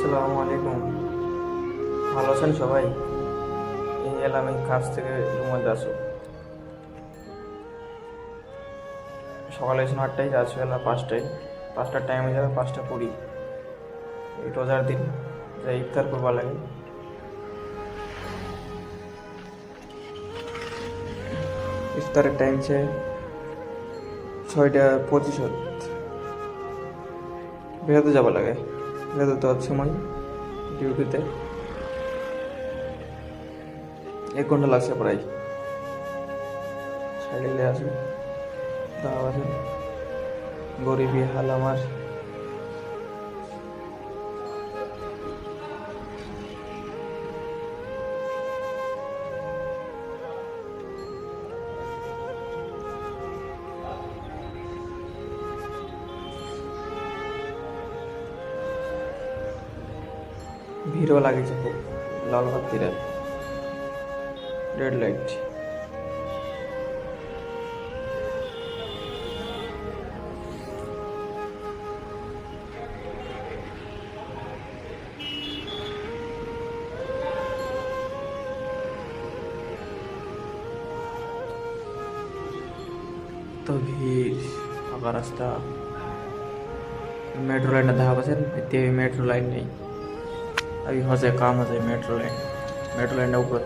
আসসালামু আলাইকুম। ভালো আছেন সবাই? এই এলাম এই কাজ থেকে রুমাতে আসো। সকালে এসে 8টায়, রাত্রিবেলা 5টায়। 5টার টাইম হয়ে যাবে 5টা 20। এই রোজার দিন যা ইফতার করবার লাগে। ইফতারের টাইম সে 6টা 25। বেরোতে যাওয়া লাগে, বেরোতে তো সময় ডিউটিতে 1 ঘন্টা লাগছে প্রায়। সাইকেলে আসি, দাওয়া আছে, গরিবী হাল আমার। ভিড়ও লাগিয়েছে খুব, লাল বাতিরা, রেড লাইট। তো ভিড়, ফাঁকা রাস্তা। मेट्रो लाइन দেখা পাচ্ছেন? এতে মেট্রো লাইন নেই। अभी হচ্ছে কাম হচ্ছে মেট্রো লাইনের উপর।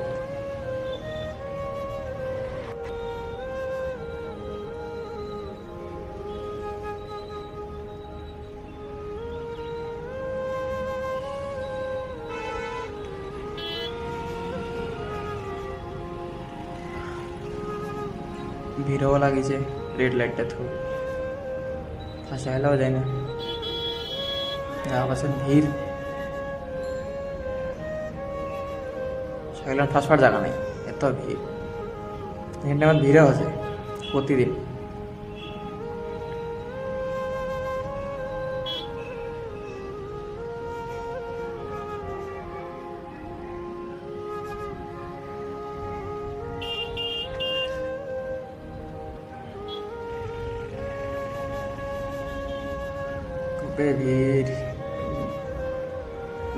ভিড়ও লাগিয়েছে রেড লাইটটা থ্রু, ফাঁসা হেলাও যায় না। দেখা পাচ্ছেন ভিড়, সেগুলো ফাঁসবার জায়গা নেই, এত ভিড়। এখানটা আমার ভিড়ও আছে প্রতিদিন। খুবই ভিড়।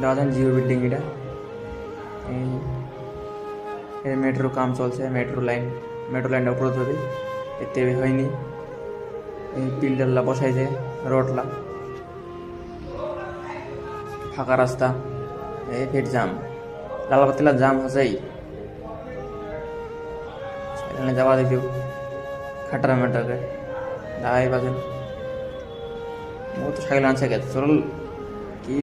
দাদা জিও বিল্ডিং, এটা এই মেট্রো কাম চলছে। মেট্রো লাইনটা উপরে ধরে এতে হয়নি। এই পিল্ডারলা বসাইছে, রোডলা ফাঁকা রাস্তা। এই ফের জাম, লালবাতিলা জাম হছেই। সেখানে যাওয়া দেখিও খাটারা মেটারে দাঁড়াই বাজেন। ও তো সাইকেল আনছে গেছে, চল